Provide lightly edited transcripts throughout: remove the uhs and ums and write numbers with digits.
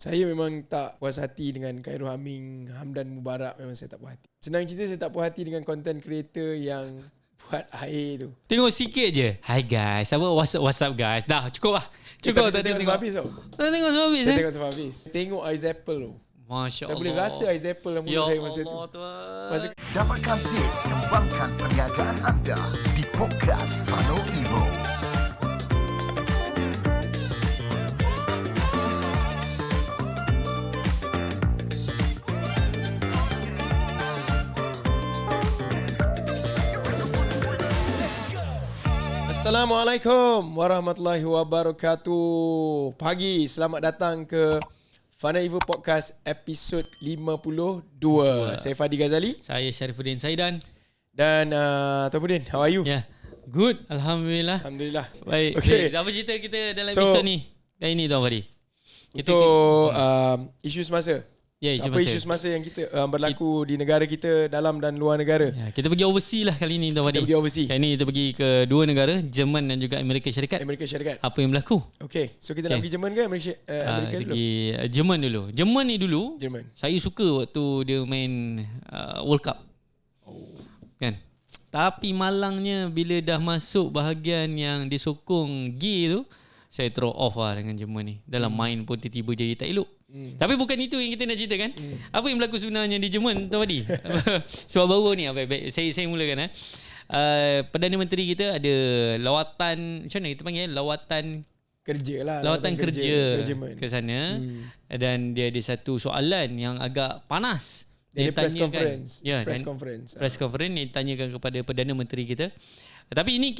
Saya memang tak puas hati dengan Khairul Haming, Hamdan Mubarak. Memang saya tak puas hati. Senang cerita, saya tak puas hati dengan content creator yang buat air tu. Tengok sikit je. Hi guys. What's up guys. Dah cukup lah. Cukup saya tengok sampai habis tau. Tengok sampai habis. Saya tengok sampai habis. Tengok Ice Apple tu. Masya Allah. Saya boleh rasa Ice Apple dalam mulut saya masa tu. Masa... Dapatkan tips kembangkan perniagaan anda di podcast Fano Evo. Assalamualaikum warahmatullahi wabarakatuh. Pagi, selamat datang ke Fana Evo Podcast episod 52. Saya Fadi Ghazali. Saya Syarifuddin Saidan. Dan Tuan Budin, how are you? Ya, good. Alhamdulillah. Alhamdulillah. Baik. Okay. Apa cerita kita dalam episod ni? Kali ni Tuan Fadi. Untuk isu semasa. Apa isu semasa yang kita berlaku di negara kita, dalam dan luar negara. Ya, kita pergi overseas lah kali ni Tuan Fadi. Kita pergi overseas. Kali ni kita pergi ke dua negara, Jerman dan juga Amerika Syarikat. Apa yang berlaku? Okay, so kita nak pergi Jerman ke Amerika dulu? Pergi Jerman dulu. Jerman ni dulu, saya suka waktu dia main World Cup. Kan? Tapi malangnya bila dah masuk bahagian yang disokong G tu, saya throw off lah dengan Jerman ni. Dalam main pun tiba-tiba jadi tak elok. Tapi bukan itu yang kita nak cerita kan. Apa yang berlaku sebenarnya di Jerman Tuan Fadi? Sebab baru ni baik. Saya mulakan. Perdana Menteri kita ada lawatan, macam mana kita panggil, lawatan kerja ke sana. Dan dia ada satu soalan yang agak panas. Dia press conference. Press conference dia tanyakan kepada Perdana Menteri kita. Tapi ini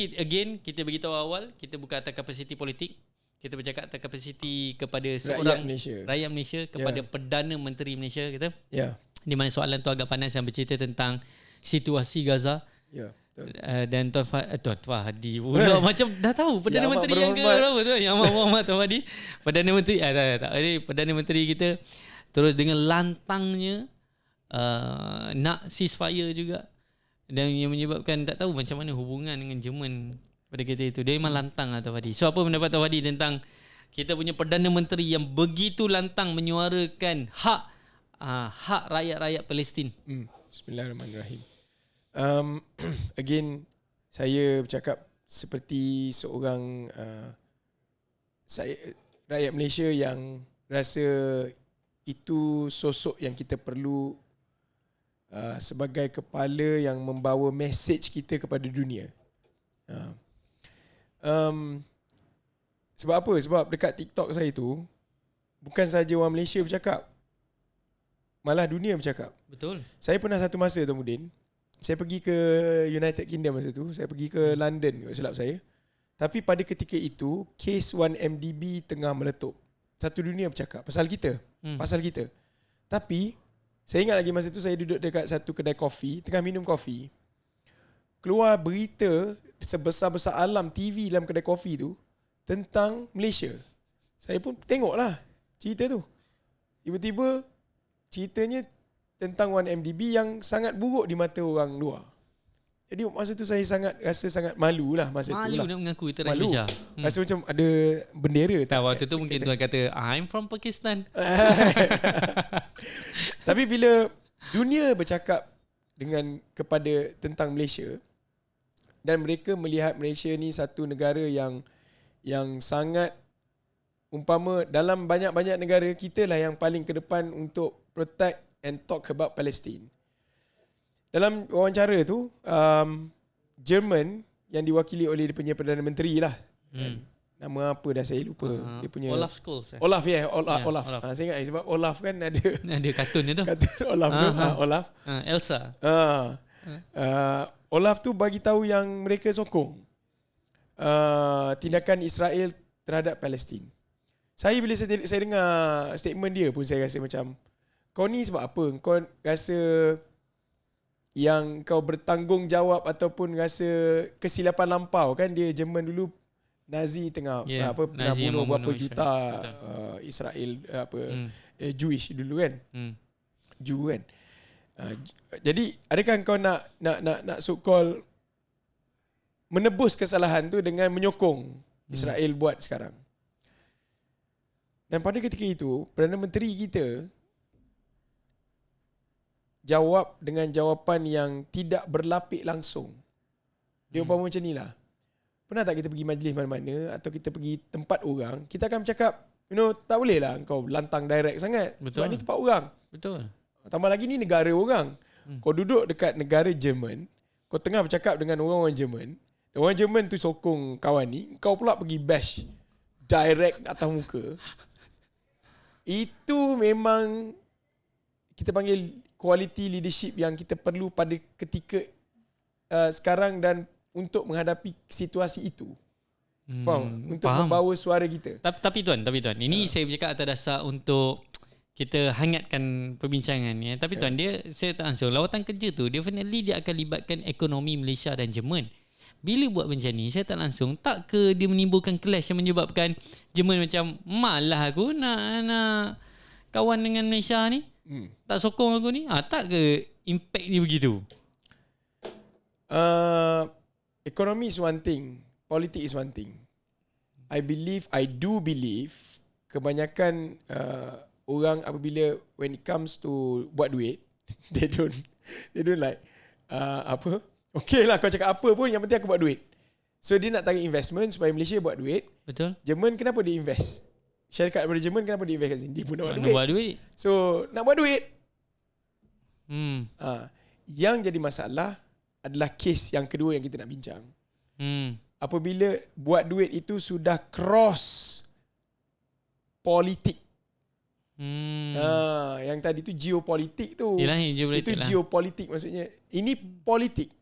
kita beritahu awal, kita bukan atas kapasiti politik. Kita bercakap atas kapasiti kepada seorang rakyat Malaysia kepada Perdana Menteri Malaysia kita. Di mana soalan tu agak panas yang bercerita tentang situasi Gaza. Dan Tuan Fadi pula macam dah tahu Perdana Menteri yang ke berapa tu, Yang Amat Muhammad Tuan Fadi. Perdana Menteri Jadi Perdana Menteri kita terus dengan lantangnya nak ceasefire juga. Dan yang menyebabkan tak tahu macam mana hubungan dengan Jerman pada ketika itu. Dia memang lantang lah Tuan Fadi. So apa pendapat Tuan Fadi tentang kita punya Perdana Menteri yang begitu lantang menyuarakan hak rakyat-rakyat Palestin? Bismillahirrahmanirrahim. Again, saya bercakap seperti seorang rakyat Malaysia yang rasa itu sosok yang kita perlu sebagai kepala yang membawa mesej kita kepada dunia. Sebab apa? Sebab dekat TikTok saya tu bukan saja orang Malaysia bercakap, malah dunia bercakap. Betul. Saya pernah satu masa Tuan Mudin, saya pergi ke United Kingdom masa tu. Saya pergi ke London, silap saya. Tapi pada ketika itu, kes 1MDB tengah meletup. Satu dunia bercakap pasal kita. Pasal kita. Tapi saya ingat lagi masa tu saya duduk dekat satu kedai kopi, tengah minum kopi. Keluar berita sebesar-besar alam TV dalam kedai kopi tu tentang Malaysia. Saya pun tengoklah cerita tu. Tiba-tiba ceritanya tentang 1MDB yang sangat buruk di mata orang luar. Jadi masa tu saya rasa sangat malu lah masa tu lah. Malu nak mengaku kita rakyat Malaysia. Rasa macam ada bendera. Tak, waktu tu mungkin tuan kata I'm from Pakistan. Tapi bila dunia bercakap tentang Malaysia dan mereka melihat Malaysia ni satu negara yang sangat umpama dalam banyak-banyak negara, kita lah yang paling ke depan untuk protect and talk about Palestine. Dalam wawancara tu, Jerman yang diwakili oleh dia punya Perdana Menteri lah. Nama apa dah saya lupa. Dia punya Olaf Scholz. Olaf. Saya ingat sebab Olaf kan ada kartun dia tu. Kartun Olaf tu. Olaf. Elsa. Olaf tu bagi tahu yang mereka sokong tindakan Israel terhadap Palestin. Bila saya dengar statement dia pun saya rasa macam, kau ni sebab apa? Kau rasa yang kau bertanggungjawab ataupun rasa kesilapan lampau kan? Dia Jerman dulu Nazi tengah pernah bunuh berapa juta Israel Jewish dulu kan. Jew kan. Jadi adakah kau nak so called menebus kesalahan tu dengan menyokong Israel buat sekarang? Dan pada ketika itu, Perdana Menteri kita jawab dengan jawapan yang tidak berlapik langsung. Dia umpama macam ni lah. Pernah tak kita pergi majlis mana-mana atau kita pergi tempat orang, kita akan bercakap, tak boleh lah kau lantang direct sangat. Betul. Sebab ni tempat orang. Betul. Tambah lagi ni negara orang. Kau duduk dekat negara Jerman, kau tengah bercakap dengan orang-orang Jerman, dan orang Jerman tu sokong kawan ni, kau pula pergi bash direct atas muka. Itu memang kita panggil quality leadership yang kita perlu pada ketika sekarang dan untuk menghadapi situasi itu. Faham? Untuk membawa suara kita. Tapi tuan, ini saya bercakap atas dasar untuk kita hangatkan perbincangan ni. Tapi tuan, saya tak langsung lawatan kerja tu definitely dia akan libatkan ekonomi Malaysia dan Jerman. Bila buat macam ni, saya tak langsung, tak ke dia menimbulkan clash yang menyebabkan Jerman macam, malah aku nak kawan dengan Malaysia ni, tak sokong aku ni, tak ke impact dia begitu? Economy is one thing, politics is one thing. I do believe kebanyakan orang apabila when it comes to buat duit, they don't like okay lah kau cakap apa pun, yang penting aku buat duit. So dia nak tarik investment supaya Malaysia buat duit. Betul. Jerman kenapa dia invest? Syarikat daripada Jerman kenapa dia invest kat sini? Dia pun nak buat duit. So nak buat duit. Yang jadi masalah adalah kes yang kedua yang kita nak bincang. Apabila buat duit itu sudah cross politik. Yang tadi tu geopolitik tu. Yelah, geopolitik itu lah. Geopolitik maksudnya. Ini politik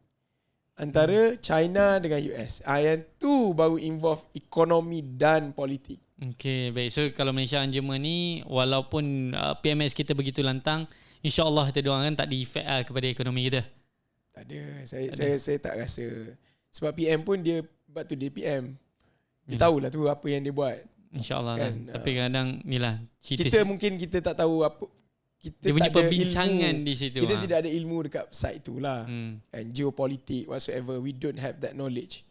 antara China dengan US. Yang tu baru involve ekonomi dan politik. Okay, baik. So kalau Malaysia dan Jerman ni, walaupun PMS kita begitu lantang, insyaAllah kita doakan tak di-effect kepada ekonomi kita. Tak ada. Saya tak rasa. Sebab PM pun dia, sebab tu dia PM. Dia tahulah tu apa yang dia buat. InsyaAllah kan, lah. Tapi kadang ni lah kita mungkin kita tak tahu apa, kita dia punya tak ada perbincangan ilmu. di situ. Kita tidak ada ilmu dekat side tu lah. And geopolitik whatsoever, we don't have that knowledge.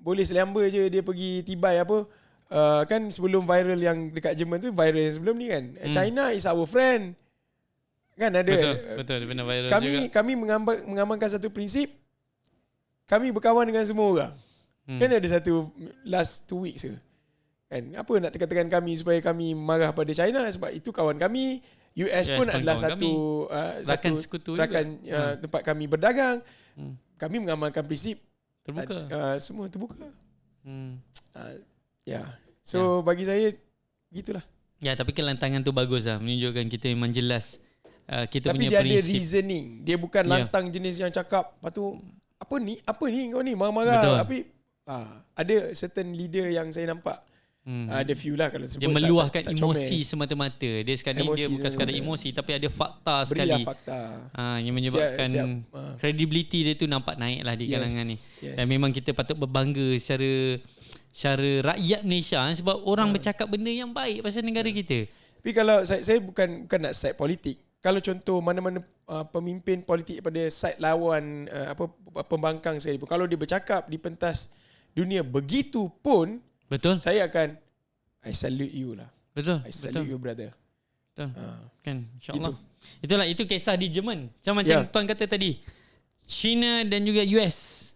Boleh selamba je dia pergi tibai apa. Kan sebelum viral yang dekat Jerman tu, viral yang sebelum ni kan. China is our friend. Kan ada. Betul benar viral kami mengamalkan satu prinsip. Kami berkawan dengan semua orang. Kan ada satu last 2 weeks ke. Kan apa nak tekan-tekan kami supaya kami marah pada China, sebab itu kawan kami. US pun adalah satu rakan sekutu rakan tempat kami berdagang. Kami mengamalkan prinsip terbuka. Semua terbuka. So bagi saya gitulah. Ya, tapi kelantangan tu bagus lah, menunjukkan kita memang jelas kita tapi punya prinsip. Tapi dia ada reasoning. Dia bukan lantang jenis yang cakap, lepas tu apa ni kau ni marah-marah. Tapi ada certain leader yang saya nampak, ada few lah kalau sebut, dia meluahkan tak emosi semata-mata. Dia sekarang ni dia bukan sekadar emosi, tapi ada fakta sekali. Fakta. Yang menyebabkan credibility dia tu nampak naik lah di kalangan ni. Dan memang kita patut berbangga secara rakyat Malaysia, sebab orang bercakap benda yang baik pasal negara kita. Tapi kalau saya bukan nak side politik. Kalau contoh mana-mana pemimpin politik pada side lawan pembangkang saya pun, kalau dia bercakap di pentas dunia begitu pun, betul, saya akan I salute you lah. Betul. I salute you brother. Betul. Kan, insya-Allah. Itu kisah di Jerman. Macam tuan kata tadi, China dan juga US.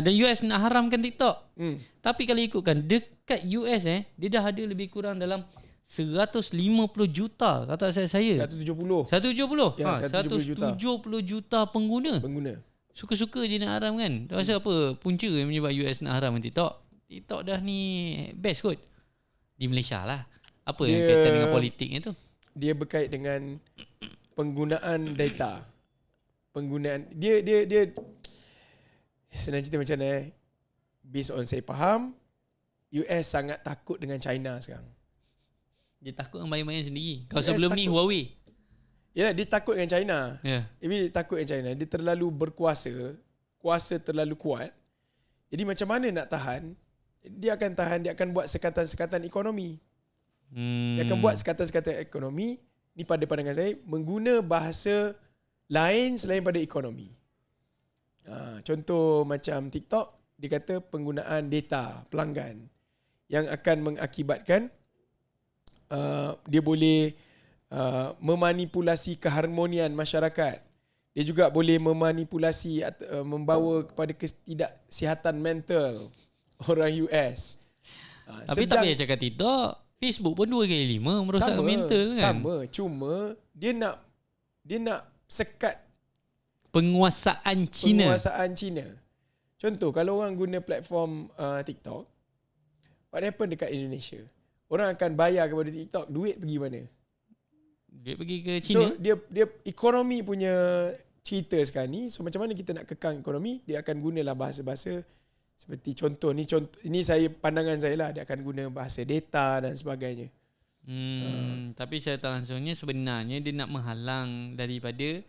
Dan US nak haramkan TikTok. Tapi kalau ikutkan dekat US dia dah ada lebih kurang dalam 150 juta kata saya. 170. 170. Ya, 170 juta pengguna. Suka-suka je nak haram kan. Tak rasa apa punca yang menyebab US nak haram TikTok. TikTok dah ni best kot di Malaysia lah. Apa yang kaitan dengan politiknya tu? Dia berkait dengan penggunaan data. Penggunaan dia senang cerita macam mana based on saya faham, US sangat takut dengan China sekarang. Dia takut dengan bayang-bayang sendiri. Kalau sebelum ni Huawei. Ya, dia takut dengan China. Dia takut dengan China. Dia terlalu berkuasa. Kuasa terlalu kuat. Jadi macam mana nak tahan? Dia akan tahan. Dia akan buat sekatan-sekatan ekonomi. Dia akan buat sekatan-sekatan ekonomi. Ni pada pandangan saya, mengguna bahasa lain selain pada ekonomi. Contoh macam TikTok, dia kata penggunaan data pelanggan. yang akan mengakibatkan dia boleh memanipulasi keharmonian masyarakat. Dia juga boleh memanipulasi membawa kepada ketidaksihatan mental orang US. Tapi tak payah cakap TikTok, Facebook pun 2x5 merosakkan mental kan. Sama, cuma dia nak sekat penguasaan China. Contoh, kalau orang guna platform TikTok, what happen dekat Indonesia? Orang akan bayar kepada TikTok, duit pergi mana? Duit pergi ke China. So dia ekonomi punya cerita sekarang ni. So macam mana kita nak kekang ekonomi? Dia akan gunalah bahasa-bahasa seperti contoh ini saya pandangan saya lah, dia akan guna bahasa data dan sebagainya. Tapi secara tak langsungnya sebenarnya dia nak menghalang daripada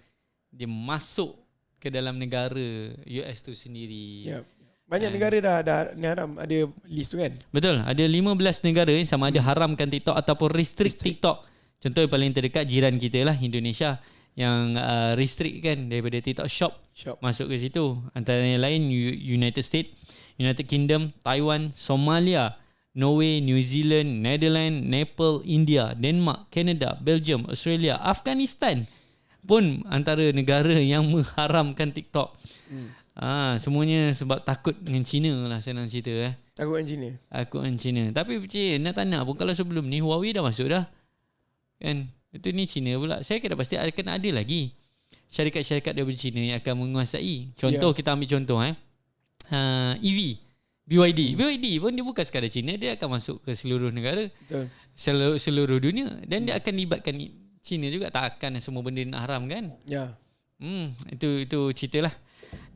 dia masuk ke dalam negara US tu sendiri. Yep. Banyak negara dah haram, ada list tu kan? Betul, ada 15 negara sama ada haramkan TikTok ataupun restrict TikTok. Contoh yang paling terdekat jiran kita lah, Indonesia, yang restrict kan daripada TikTok shop masuk ke situ. Antara yang lain United States, United Kingdom, Taiwan, Somalia, Norway, New Zealand, Netherlands, Nepal, India, Denmark, Canada, Belgium, Australia, Afghanistan pun antara negara yang mengharamkan TikTok. Semuanya sebab takut dengan China lah, senang cerita. Takut dengan China. Tapi nak tak nak pun, kalau sebelum ni Huawei dah masuk dah kan, itu ni China pula. Saya kira pasti akan ada lagi syarikat-syarikat daripada China yang akan menguasai. Contoh, kita ambil contoh EV, BYD pun dia bukan sekadar China, dia akan masuk ke seluruh negara. Betul. Seluruh dunia, dan dia akan libatkan China juga. Takkan semua benda nak haram kan. Itu ceritalah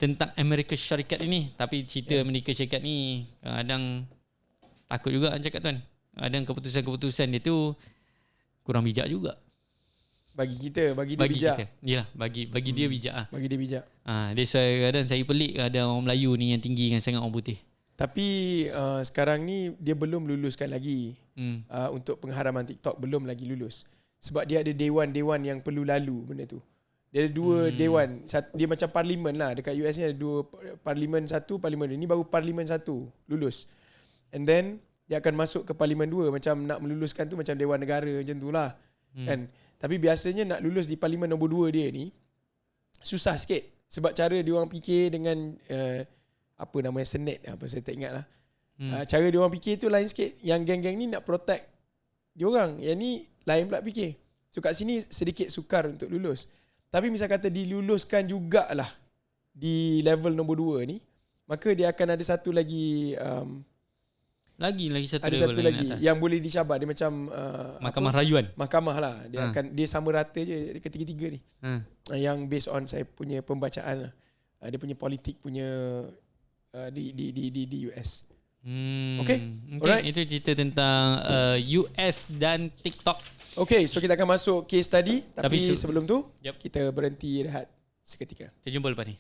tentang Amerika Syarikat ini. Tapi cerita Amerika Syarikat ni kadang takut juga cakap tuan. Kadang keputusan-keputusan dia tu kurang bijak juga. Bagi dia bijak. Yalah, bagi dia bijak ah. Bagi dia bijak. That's why kadang saya pelik ada orang Melayu ni yang tinggi dengan sangat orang putih. Tapi sekarang ni dia belum luluskan lagi. Untuk pengharaman TikTok belum lagi lulus. Sebab dia ada dewan-dewan yang perlu lalu benda tu. Dia ada dua dewan. Dia macam parlimen lah. Dekat US ni ada dua parlimen satu, parlimen dua. Ini baru parlimen satu lulus. And then dia akan masuk ke parlimen 2. Macam nak meluluskan tu macam Dewan Negara macam tu lah. Kan? Tapi biasanya nak lulus di parlimen nombor 2 dia ni susah sikit. Sebab cara dia orang fikir dengan apa namanya, Senate, apa saya tak ingat lah. Cara dia orang fikir tu lain sikit. Yang geng-geng ni nak protect dia orang. Yang ni lain pula fikir. So kat sini sedikit sukar untuk lulus. Tapi misal kata diluluskan jugalah di level nombor 2 ni, maka dia akan ada satu lagi lagi satu ada satu lagi yang boleh dicabar. Dia macam mahkamah rayuan. Mahkamah lah. Dia sama rata je ketiga-tiga ni. Yang based on saya punya pembacaan lah. Dia punya politik punya di US. Okay. Alright. Itu cerita tentang US dan TikTok. Okay, so kita akan masuk case tadi. Tapi sebelum tu kita berhenti rehat seketika. Kita jumpa lepas ni.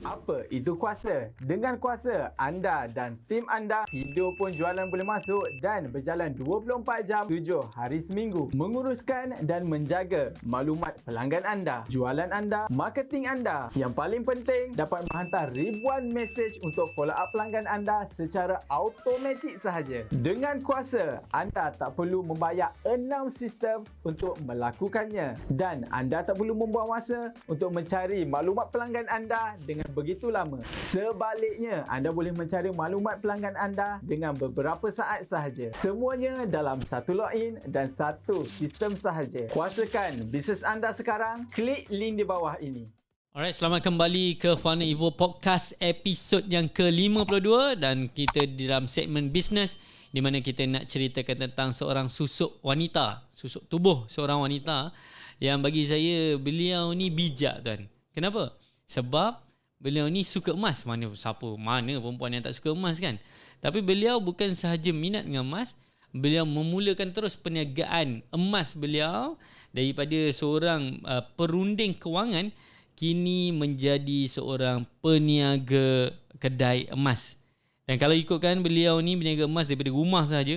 Apa itu kuasa? Dengan kuasa, anda dan tim anda hidup pun jualan boleh masuk dan berjalan 24 jam 7 hari seminggu. Menguruskan dan menjaga maklumat pelanggan anda, jualan anda, marketing anda. Yang paling penting, dapat menghantar ribuan mesej untuk follow up pelanggan anda secara automatik sahaja. Dengan kuasa, anda tak perlu membayar 6 sistem untuk melakukannya. Dan anda tak perlu membuang masa untuk mencari maklumat pelanggan anda dengan begitu lama. Sebaliknya, anda boleh mencari maklumat pelanggan anda dengan beberapa saat sahaja. Semuanya dalam satu login dan satu sistem sahaja. Kuasakan bisnes anda sekarang. Klik link di bawah ini. Alright, selamat kembali ke Fana Evo Podcast episod yang ke-52 dan kita di dalam segmen bisnes di mana kita nak ceritakan tentang seorang susuk wanita, susuk tubuh seorang wanita yang bagi saya beliau ni bijak tuan. Kenapa? Sebab beliau ni suka emas. Mana perempuan yang tak suka emas kan? Tapi beliau bukan sahaja minat dengan emas, beliau memulakan terus perniagaan emas beliau daripada seorang perunding kewangan kini menjadi seorang peniaga kedai emas. Dan kalau ikutkan beliau ni berniaga emas daripada rumah saja,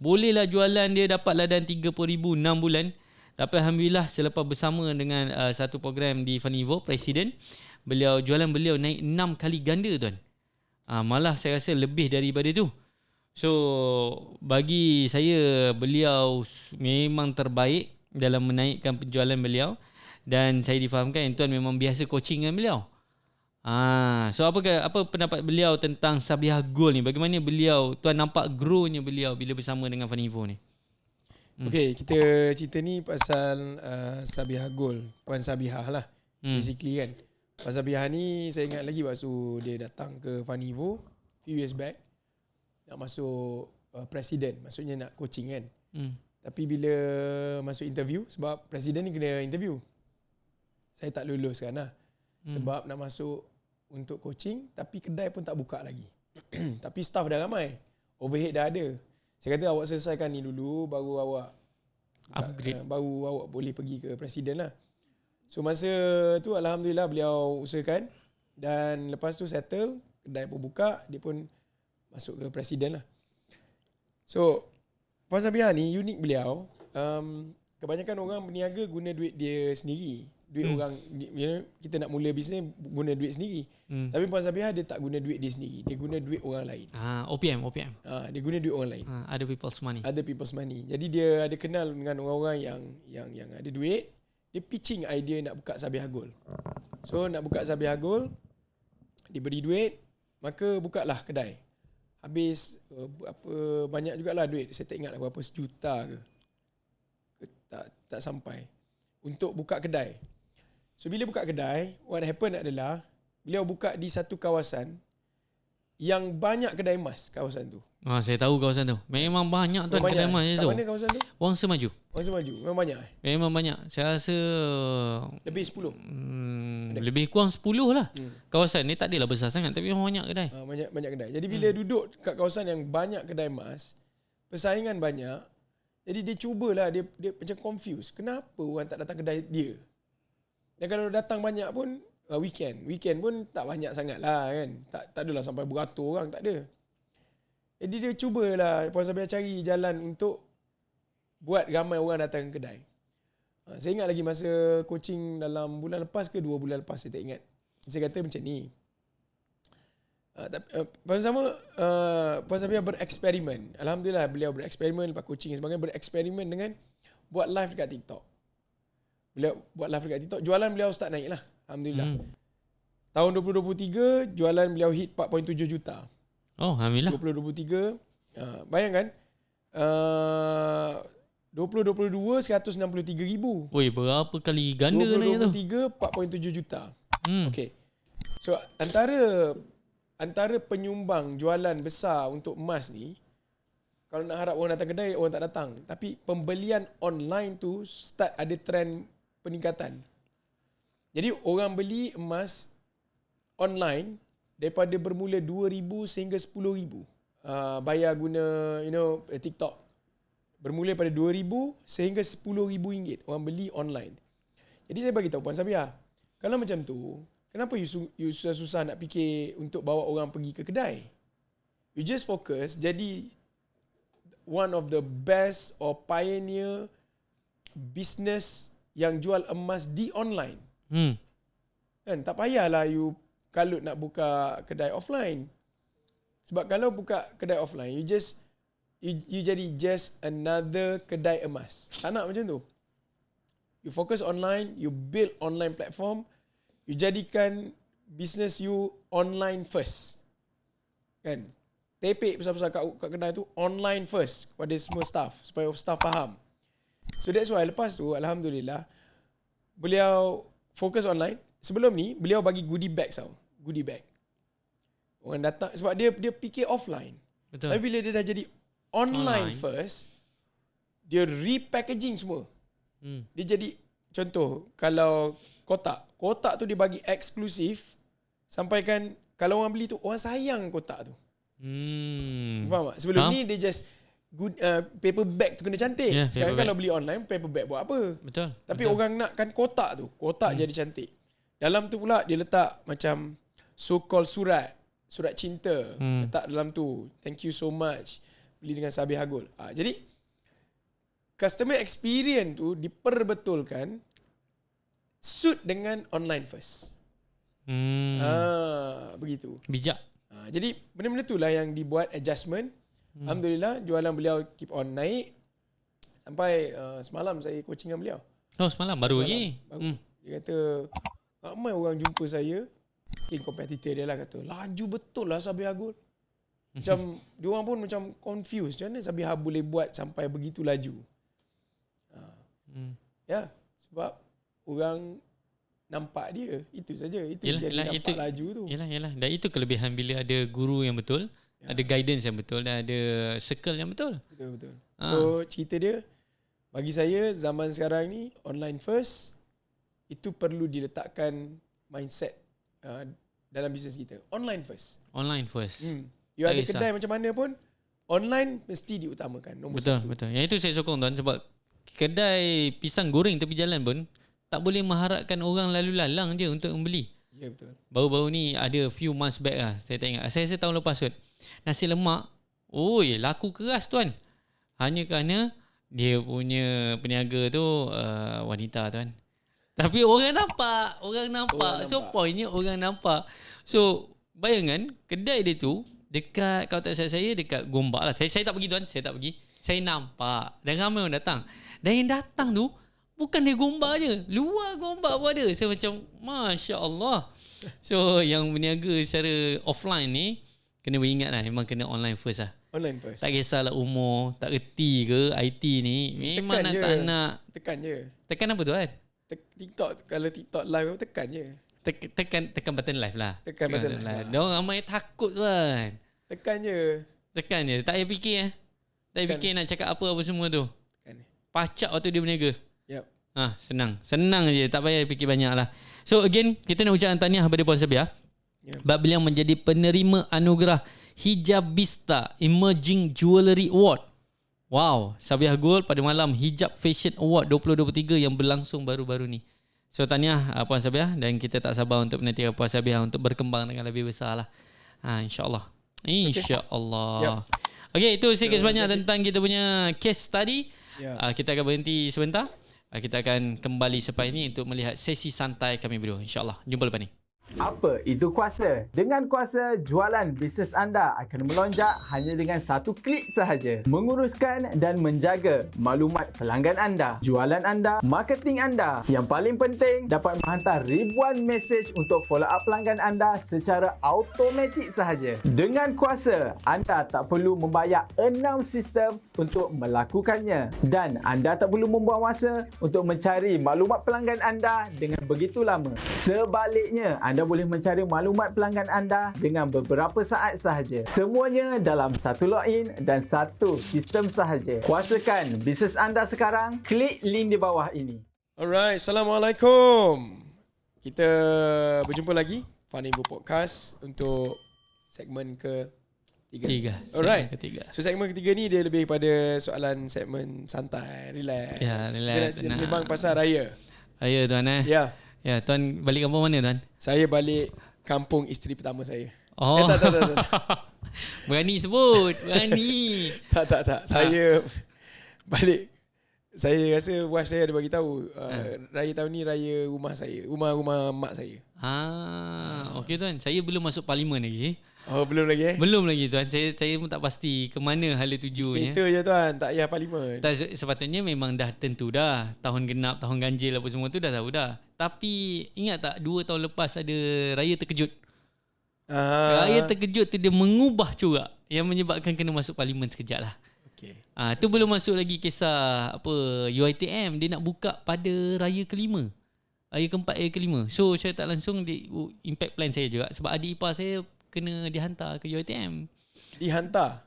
bolehlah jualan dia dapatlah dan 30,000 6 bulan. Tapi alhamdulillah selepas bersama dengan satu program di Fanivo Presiden, jualan beliau naik 6 kali ganda tuan. Malah saya rasa lebih daripada tu. So bagi saya beliau memang terbaik dalam menaikkan penjualan beliau, dan saya difahamkan Tuan memang biasa coaching dengan beliau. So apa pendapat beliau tentang Sabiha Gold ni? Bagaimana beliau, Tuan nampak grow-nya beliau bila bersama dengan Fanivo ni? Okay, kita cerita ni pasal Sabiha Gold, Puan Sabiha lah. Basically kan. Puan Sabiha ni saya ingat lagi waktu dia datang ke Fanivo few years back, nak masuk presiden, maksudnya nak coaching kan. Tapi bila masuk interview, sebab presiden ni kena interview, saya tak lulus kan lah. Sebab nak masuk untuk coaching, tapi kedai pun tak buka lagi. Tapi staff dah ramai, overhead dah ada. Saya kata awak selesaikan ni dulu, baru awak upgrade, baru awak boleh pergi ke presiden lah. So masa tu alhamdulillah beliau usahakan, dan lepas tu settle, kedai pun buka, dia pun masuk ke presiden lah. So Puan Sabiha ni unik beliau, kebanyakan orang berniaga guna duit dia sendiri. Duit orang, kita nak mula bisnes guna duit sendiri. Tapi Puan Sabiha dia tak guna duit dia sendiri, dia guna duit orang lain. OPM. Dia guna duit orang lain. Other people's money. Jadi dia ada kenal dengan orang-orang yang ada duit. Dia pitching idea nak buka Sabiha Gold. So nak buka Sabiha Gold, dia beri duit, maka bukalah kedai. Habis apa banyak jugalah duit. Saya tak ingat lah berapa, sejuta ke tak sampai untuk buka kedai. So bila buka kedai, what happen adalah beliau buka di satu kawasan yang banyak kedai emas kawasan tu. Saya tahu kawasan tu. Memang banyak tu kedai emas tu. Kat mana kawasan tu? Wangsa Maju. Memang banyak. Memang banyak. Saya rasa lebih 10. Lebih kurang 10 lah. Kawasan ni tak adalah besar sangat, tapi memang banyak kedai. Banyak kedai. Jadi bila duduk kat kawasan yang banyak kedai emas, persaingan banyak. Jadi dia cubalah, dia macam confused. Kenapa orang tak datang kedai dia? Dan kalau datang banyak pun weekend pun tak banyak sangat lah kan. Tak adalah sampai beratus orang, tak ada. Jadi dia cubalah Puan Sabiha cari jalan untuk buat ramai orang datang ke kedai. Saya ingat lagi masa coaching dalam bulan lepas ke 2 bulan lepas, saya tak ingat. Saya kata macam ni. Puan Sabiha bereksperimen. Alhamdulillah beliau bereksperimen lepas coaching sebagainya, bereksperimen dengan buat live dekat TikTok. Beliau buat live dekat TikTok, jualan beliau start naik lah. Alhamdulillah. Tahun 2023 jualan beliau hit 4.7 juta. Alhamdulillah. 2023 bayangkan 2022 163,000. Berapa kali ganda naik tu? 2023 4.7 juta. Okay. So antara penyumbang jualan besar untuk emas ni, kalau nak harap orang datang kedai, orang tak datang. Tapi pembelian online tu start ada trend peningkatan. Jadi orang beli emas online daripada bermula 2,000 sehingga 10,000. Bayar guna TikTok. Bermula pada 2,000 sehingga 10,000 ringgit orang beli online. Jadi saya bagi tahu Puan Sabiha, kalau macam tu, kenapa you susah-susah nak fikir untuk bawa orang pergi ke kedai? You just focus jadi one of the best or pioneer business yang jual emas di online. Kan tak payahlah you kalau nak buka kedai offline. Sebab kalau buka kedai offline, you jadi just another kedai emas. Tak nak macam tu. You focus online, you build online platform, you jadikan business you online first. Kan? Tepek besar-besar kat kedai tu online first kepada semua staff supaya staff faham. So that's why lepas tu alhamdulillah beliau fokus online. Sebelum ni beliau bagi goodie bag tau. Goodie bag. Orang datang sebab dia fikir offline. Betul. Tapi bila dia dah jadi online first, dia repackaging semua. Dia jadi contoh kalau kotak tu dia bagi eksklusif, sampaikan kalau orang beli tu orang sayang kotak tu. Faham tak? Sebelum ni dia just good paper bag tu kena cantik. Sekarang kalau beli online paper bag buat apa? Betul. Tapi orang nakkan kotak tu. Kotak jadi cantik. Dalam tu pula dia letak macam so called surat cinta. Letak dalam tu. Thank you so much. Beli dengan Sabiha Gold. Jadi customer experience tu diperbetulkan suit dengan online first. Begitu. Bijak. Jadi benda-benda itulah yang dibuat adjustment Alhamdulillah jualan beliau keep on naik. Sampai semalam saya coaching dengan beliau. Oh, semalam baru lagi. Dia kata ramai orang jumpa saya, mungkin kompetitor dia lah, kata laju betul lah Sabih Agul. Macam diorang pun macam confused, macam mana Sabih Agul boleh buat sampai begitu laju. Ya, sebab orang nampak dia, itu saja. Itu jadi nampak laju tu. Yalah. Dan itu kelebihan bila ada guru yang betul, ada guidance yang betul, dan ada circle yang betul. Betul. So cerita dia, bagi saya zaman sekarang ni online first, itu perlu diletakkan mindset dalam bisnes kita. Online first. You ada kedai macam mana pun, online mesti diutamakan. Nombor satu. Betul. Yang itu saya sokong tuan, sebab kedai pisang goreng tepi jalan pun tak boleh mengharapkan orang lalu lalang je untuk membeli. Ya, betul. Baru-baru ni ada few months back lah, saya tak ingat. Saya rasa tahun lepas kot. Nasi lemak, laku keras tuan. Hanya kerana dia punya peniaga tu wanita tuan. Tapi orang nampak. So pointnya orang nampak. So bayangkan kedai dia tu dekat, kalau tak salah saya, dekat Gombak lah. Saya tak pergi tuan, saya tak pergi. Saya nampak dan ramai orang datang. Dan yang datang tu bukan dia Gombak je, luar Gombak pun ada. Saya macam Masya Allah. So yang berniaga secara offline ni kena beringat lah, memang kena online first lah. Online first. Tak kisahlah umur, tak reti ke IT ni, memang tak nak. Tekan je. Tekan apa tu kan? TikTok, kalau TikTok live tekan je. Tekan button live lah. Tekan button live. Dia orang ramai takut kan. Tekan je. Tak payah fikir Tak payah fikir nak cakap apa semua tu. Tekan. Pacak waktu dia berniaga. Yep. Senang je, tak payah fikir banyak lah. So again, kita nak ucapkan tahniah kepada Puan Sabia. Sebab beliau menjadi penerima anugerah Hijabista Emerging Jewellery Award. Wow, Sabia Gold pada malam Hijab Fashion Award 2023 yang berlangsung baru-baru ni. So tahniah Puan Sabia, dan kita tak sabar untuk menantikan Puan Sabia untuk berkembang dengan lebih besar lah. InsyaAllah. InsyaAllah. Okay, itu sikit sebanyak tentang kita punya case study. Kita akan berhenti sebentar. Kita akan kembali selepas ini untuk melihat sesi santai kami berdua. InsyaAllah. Jumpa lepas ni. Apa itu kuasa? Dengan kuasa, jualan bisnes anda akan melonjak hanya dengan satu klik sahaja. Menguruskan dan menjaga maklumat pelanggan anda, jualan anda, marketing anda. Yang paling penting, dapat menghantar ribuan mesej untuk follow up pelanggan anda secara automatik sahaja. Dengan kuasa, anda tak perlu membayar 6 sistem untuk melakukannya. Dan anda tak perlu membuang masa untuk mencari maklumat pelanggan anda dengan begitu lama. Sebaliknya, anda boleh mencari maklumat pelanggan anda dengan beberapa saat sahaja. Semuanya dalam satu login dan satu sistem sahaja. Kuasakan bisnes anda sekarang. Klik link di bawah ini. Alright, Assalamualaikum. Kita berjumpa lagi Fun Info Podcast untuk segmen ketiga. Alright. So segmen ketiga ni dia lebih pada soalan segmen santai, relax. Ya, relax. Kita nak sembang pasal raya. Raya tuan Ya. Ya, tuan balik kampung mana tuan? Saya balik kampung isteri pertama saya. Oh. Tak. Berani sebut, berani. Tak. Saya balik. Saya rasa wife saya ada bagi tahu raya tahun ni raya rumah saya, rumah mak saya. Okey tuan, saya belum masuk parlimen lagi. Oh, belum lagi Belum lagi tuan. Saya pun tak pasti ke mana hala tujunya. Itu je tuan, tak payah parlimen. Sepatutnya memang dah tentu dah. Tahun genap, tahun ganjil apa semua tu dah tahu dah. Tapi ingat tak 2 tahun lepas ada raya terkejut. Raya terkejut tu dia mengubah corak yang menyebabkan kena masuk parlimen sekejap lah. Okay. Tu belum masuk lagi kisah apa UiTM dia nak buka pada raya kelima. Raya keempat, raya kelima. So saya tak langsung impact plan saya juga. Sebab adik ipar saya kena dihantar ke UiTM. Dihantar?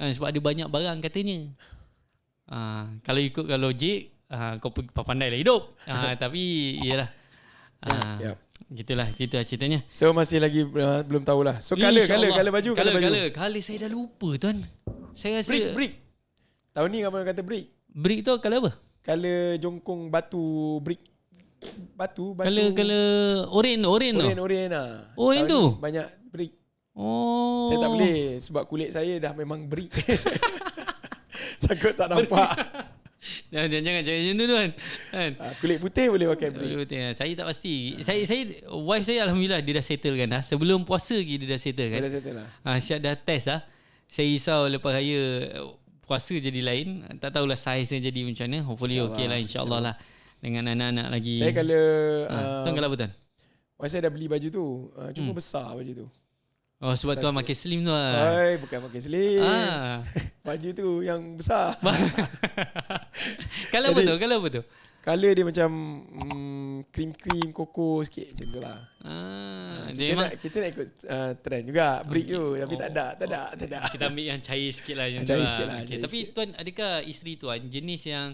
Sebab ada banyak barang katanya. Kalau ikutkan logik, kau pandai lah hidup. Tapi iyalah. Gitulah ceritanya. So masih lagi belum tahulah. So color baju. Color saya dah lupa tuan. Saya rasa brick. Tahun ni kamu kata brick. Brick tu color apa? Color jongkong batu brick. Batu. Color oren tu. Oren lah. Oh, yang tu. Banyak brick. Oh. Saya tak boleh sebab kulit saya dah memang brick. Takut tak nampak. Jangan cakap macam tu tuan. Kulit putih boleh pakai brick. Kulit putih. Saya tak pasti. Saya wife saya alhamdulillah dia dah settle kan dah. Sebelum puasa lagi dia dah settle kan. Dia dah settle lah. Syed dah test dah. Saya risau lepas raya puasa jadi lain. Tak tahulah saiz jadi macam mana. Hopefully okey lah, insyaAllah lah. Dengan anak-anak lagi. Saya kalau Tuan kalau apa tuan? saya dah beli baju tu, cuma besar baju tu. Oh sebab tuan makin slim tuan. Bukan makin slim. Baju tu yang besar. Kalau apa tu? Kalau apa tu? Color dia macam cream koko sikit macam tu lah. Kita nak ikut trend juga, break tu, tapi tak ada. Kita ambil yang cair sikit lah. Cair sikit lah. Okay. Tapi tuan, adakah isteri tuan jenis yang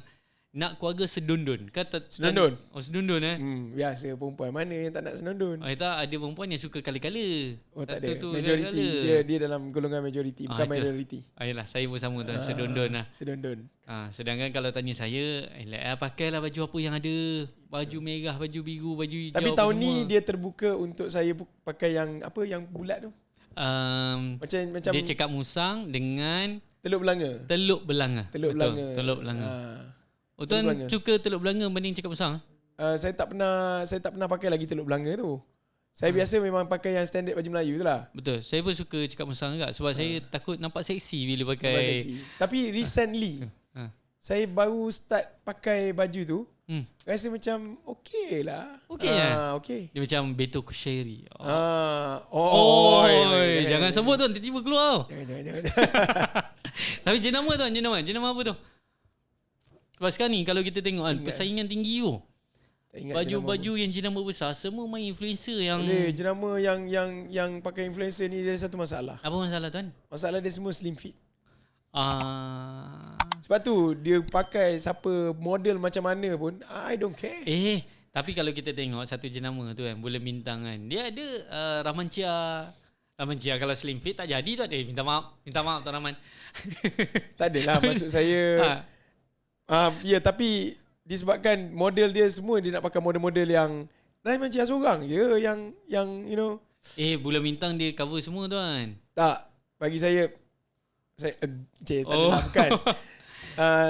nak keluarga sedundun? Sedundun? Sedundun biasa perempuan mana yang tak nak sedundun? Tak, ada perempuan yang suka kala-kala. Tak ada. Majority. Dia dalam golongan majority, bukan minority. Ayolah, saya pun sama tuan, sedundun lah. Sedundun. Sedangkan kalau tanya saya, pakailah baju apa yang ada. Baju merah, baju biru, baju hijau. Tapi tahun ni dia terbuka untuk saya pakai yang apa, yang bulat tu. Macam dia cakap musang dengan Teluk Belanga. Teluk Belanga. Tuan suka Teluk Belanga banding cakap musang? Saya tak pernah pakai lagi Teluk Belanga tu. Saya biasa memang pakai yang standard baju Melayu tu lah. Betul. Saya pun suka cakap musang juga sebab saya takut nampak seksi bila pakai. Tapi recently saya baru start pakai baju tu. Rasa macam okey lah. Okey lah. Okey. Dia macam Beto Kushairi. Jangan sebut tuan, tiba-tiba keluar. Jangan. Tapi jenama apa tu? Sebab sekarang ni kalau kita tengok persaingan tinggi tu. Baju-baju yang jenama besar semua main influencer yang jenama yang pakai influencer ni ada satu masalah. Apa masalah tuan? Masalah dia semua slim fit. Sebab tu dia pakai siapa model macam mana pun I don't care. Tapi kalau kita tengok satu jenama tu kan, Bulan Bintang kan, dia ada Rahman Chia kalau slim fit tak jadi tu. Minta maaf Tuan Rahman. Tak adalah maksud saya. Ya, tapi disebabkan model dia semua dia nak pakai model-model yang Rahman Chia seorang je yang you know. Bulan Bintang dia cover semua tuan. Tak, bagi saya tak adalah, bukan.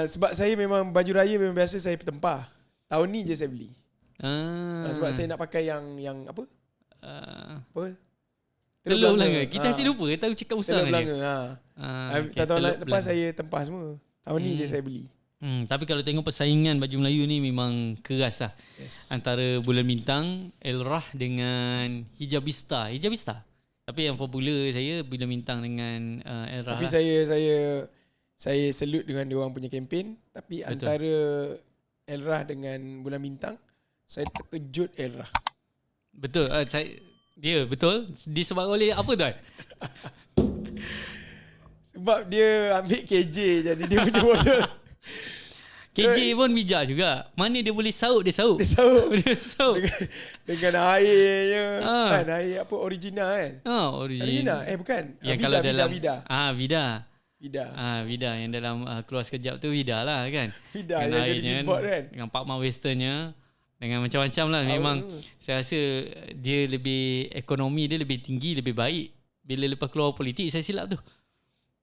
Sebab saya memang baju raya memang biasa saya tempah. Tahun ni je saya beli. Sebab saya nak pakai yang apa? Teluk Belanga. Kita asyik lupa tahu cakap usah Teluk Belanga. Tahun lepas saya tempah semua. Tahun ni je saya beli. Tapi kalau tengok persaingan baju Melayu ni memang keras lah. Antara Bulan Bintang, Elrah dengan Hijabista. Tapi yang popular saya Bulan Bintang dengan Elrah. Tapi saya salute dengan dia orang punya kempen. Tapi betul. Antara Elrah dengan Bulan Bintang, saya terkejut Elrah. Betul. Dia betul. Disebabkan oleh apa tuan? Sebab dia ambil KJ jadi dia punya model. KJ pun bijak juga. Mana dia boleh saut, dia saut. Dengan airnya. Kan air apa original kan? Original. Bukan. Yang Vida, kalau dalam Vida. Vida yang dalam keluar sekejap tu Vida lah kan. Vida yang jadi billboard kan. Dengan Pakma Westernnya. Dengan macam-macam lah. Memang saya rasa dia lebih, ekonomi dia lebih tinggi, lebih baik. Bila lepas keluar politik saya silap tu.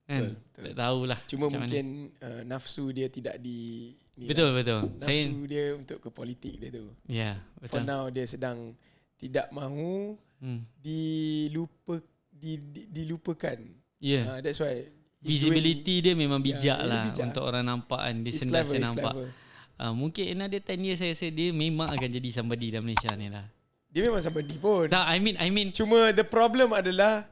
Kan? Tak tahulah. Cuma mungkin nafsu dia tidak di Betul. Nafsu dia untuk ke politik dia tu. Ya, betul. For now dia sedang tidak mahu dilupakan. That's why visibility dia memang bijak lah untuk orang nampak kan. Dia sentiasa nampak. Mungkin another 10 years saya rasa dia memang akan jadi somebody dalam Malaysia ni lah. Dia memang somebody pun. Tak, I mean cuma the problem adalah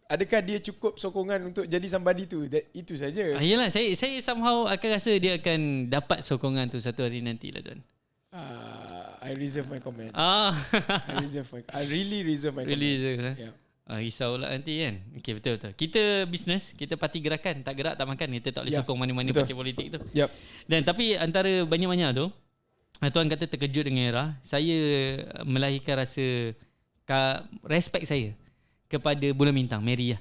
adakah dia cukup sokongan untuk jadi somebody tu? Itu saja. Yalah, saya somehow akan rasa dia akan dapat sokongan tu satu hari nanti lah tuan. I reserve my comment. I really reserve my comment. Yeah. Risaulah nanti kan. Okay, betul. Kita bisnes, kita parti gerakan, tak gerak tak makan. Kita tak boleh sokong mana-mana parti politik tu. Yep. Dan tapi antara banyak-banyak tu, tuan kata terkejut dengan era, saya melahirkan rasa respect saya kepada Bulan Bintang, Mary lah.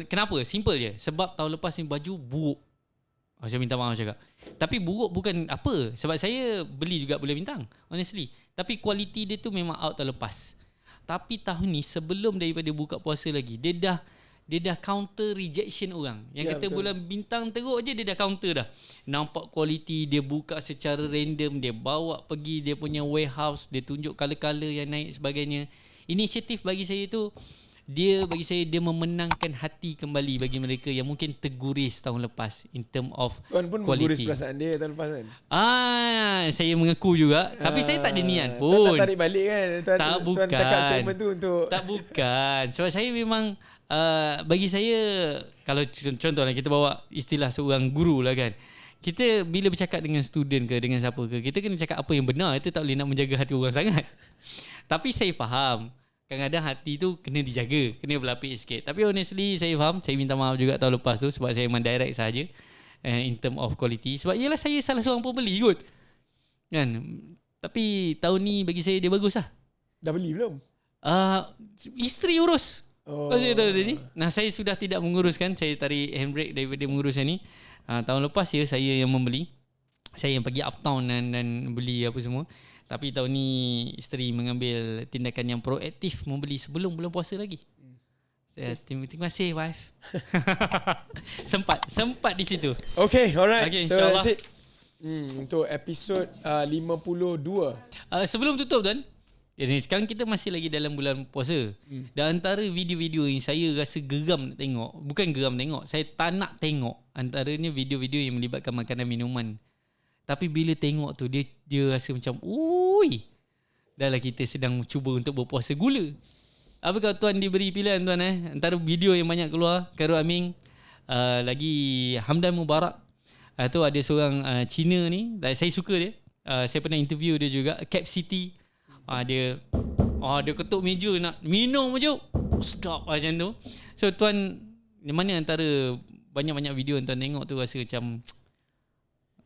Kenapa? Simple je. Sebab tahun lepas ni baju buruk. Saya minta maaf cakap. Tapi buruk bukan apa. Sebab saya beli juga Bulan Bintang, honestly. Tapi kualiti dia tu memang out tahun lepas. Tapi tahun ni sebelum daripada buka puasa lagi, dia dah counter rejection orang. Yang kata betul. Bulan Bintang teruk je dia dah counter dah. Nampak kualiti dia buka secara random, dia bawa pergi dia punya warehouse, dia tunjuk color-color yang naik sebagainya. Inisiatif bagi saya tu dia bagi saya dia memenangkan hati kembali bagi mereka yang mungkin terguris tahun lepas in term of Tuan pun quality. mengguris perasaan dia tahun lepas kan. Saya mengaku juga, tapi saya tak ada niat Tuan pun. nak tarik balik kan. Tuan cakap statement tu untuk Tak, bukan. Sebab saya memang bagi saya, kalau contohlah kita bawa istilah seorang guru lah kan, kita bila bercakap dengan student ke dengan siapa ke, kita kena cakap apa yang benar. Itu tak boleh nak menjaga hati orang sangat. Tapi saya faham kadang-kadang hati tu kena dijaga, kena berlapis sikit. Tapi honestly saya faham, saya minta maaf juga tahun lepas tu sebab saya memang direct saja in term of quality. Sebab yelah saya salah seorang pembeli kot kan. Tapi tahun ni bagi saya dia bagus lah. dah beli belum? Isteri urus. Maksud tahu tadi. Nah, saya sudah tidak menguruskan, saya tarik handbrake daripada menguruskan ni. Tahun lepas ya saya yang membeli. Saya yang pergi uptown dan beli apa semua. Tapi tahun ni isteri mengambil tindakan yang proaktif, membeli sebelum bulan puasa lagi. Terima kasih wife. sempat di situ. Okay, alright. Okay, so that's it. Untuk episod 52. Sebelum tutup tuan, jadi sekarang kita masih lagi dalam bulan puasa. Dan antara video-video yang saya rasa geram nak tengok, bukan geram tengok, saya tak nak tengok, antaranya video-video yang melibatkan makanan minuman. Tapi bila tengok tu dia rasa macam, ui, dah lah kita sedang cuba untuk berpuasa gula. Apa kalau tuan diberi pilihan tuan antara video yang banyak keluar, Khairul Aming, lagi Hamdan Mubarak, tu ada seorang Cina ni, saya suka dia. Saya pernah interview dia juga, Cap City. Dia ketuk meja nak minum je. Sedap macam tu. So tuan, mana antara banyak-banyak video yang tuan tengok tu rasa macam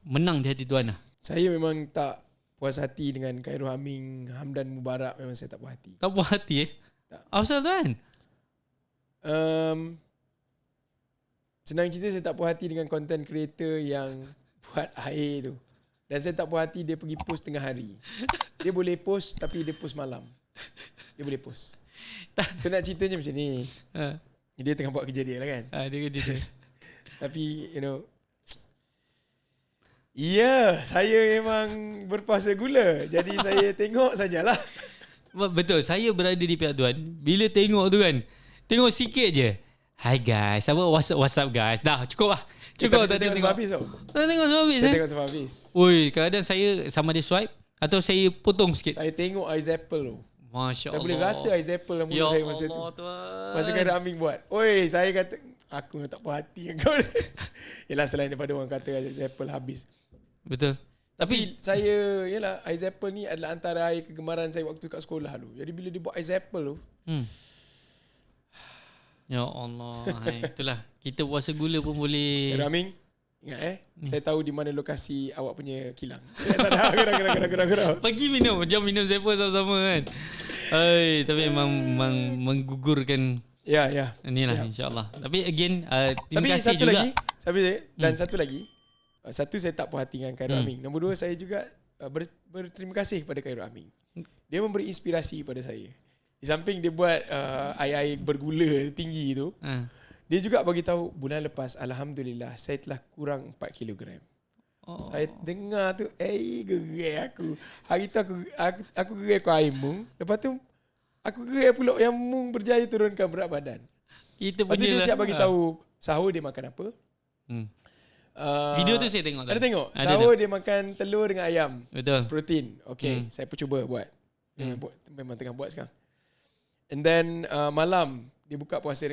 menang di hati tuan lah? Saya memang tak puas hati dengan Khairul Aming, Hamdan Mubarak. Memang saya tak puas hati. Tak puas hati Tak. Apa pasal tuan? Senang cerita saya tak puas hati dengan content creator yang buat air tu. Dan saya tak puas hati dia pergi post tengah hari. Dia boleh post tapi dia post malam. Dia boleh post. So nak ceritanya macam ni. Dia tengah buat kerja dia lah kan. Dia kerja dia. Tapi saya memang berpuasa gula. Jadi saya tengok sajalah. Betul, saya berada di pihak tuan. Bila tengok tu kan, tengok sikit je. Hi guys, what's up guys. Dah cukup lah. Cukup saya tengok sampai habis tau. Tengok sampai habis. Saya tengok sampai habis. Oi, kadang saya sama dia swipe atau saya potong sikit. Saya tengok Ais Apple tu. Masya Allah. Saya boleh rasa Ais Apple dalam mulut saya masa tu. Tuan. Masa Khairul Aming buat. Oi, saya kata aku tak puas hati dengan kau. Yelah, selain daripada orang kata Ais Apple habis. Betul. Tapi saya, yelah, Ais Apple ni adalah antara air kegemaran saya waktu kat sekolah tu. Jadi bila dia buat Ais Apple tu, ya Allah, itulah. Kita puasa gula pun boleh. Khairul Aming, ingat saya tahu di mana lokasi awak punya kilang. Tak ada, gerak. Pergi minum, jom minum Zephyr sama-sama kan. Tapi memang menggugurkan. Ya. Inilah insya-Allah. Tapi again, terima tapi kasih satu juga. Satu lagi. Satu, saya tak puas hati dengan Khairul Aming. Nombor dua, saya juga berterima kasih kepada Khairul Aming. Dia memberi inspirasi kepada saya. Di samping dia buat air bergula tinggi tu, dia juga bagi tahu bulan lepas alhamdulillah saya telah kurang 4 kilogram. Saya dengar tu, gerai aku. Hari tu aku gerai aku air mung. Lepas tu aku gerai pula yang mung berjaya turunkan berat badan. Lepas tu dia siap bagi tahu sahur dia makan apa. Video tu saya tengok. Ada tengok? Sahur dia makan telur dengan ayam. Betul. Protein. Okay, saya pun cuba buat. Memang tengah buat sekarang. And then malam dia buka puasa.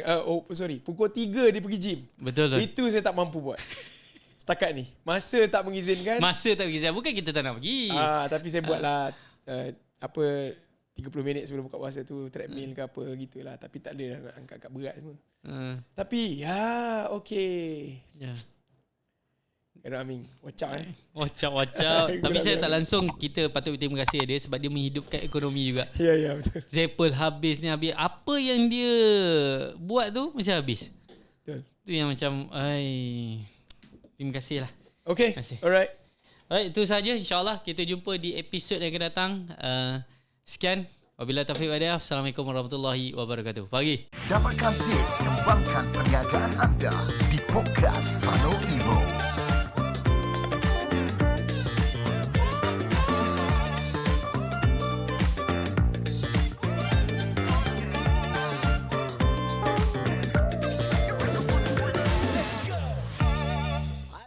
Pukul 3 dia pergi gym. Betul. Itu saya tak mampu buat. Setakat ni. Masa tak mengizinkan. Bukan kita tak nak pergi. Tapi saya buatlah 30 minit sebelum buka puasa tu treadmill ke apa gitulah. Tapi tak ada nak angkat-angkat berat semua. Tapi okay. Ya. Khairul Aming, watch out Watch out. Tapi saya tak langsung, kita patut berterima kasih dia sebab dia menghidupkan ekonomi juga. Ya, betul. Zephyr habis. Apa yang dia buat tu mesti habis. Betul. Tu yang macam terima kasih lah. Okay, alright. Itu saja. InsyaAllah kita jumpa di episod yang akan datang. Sekian. Wabillahi taufiq wal hidayah. Assalamualaikum warahmatullahi wabarakatuh. Pagi. Dapatkan tips kembangkan perniagaan anda di podcast Funnel Evo.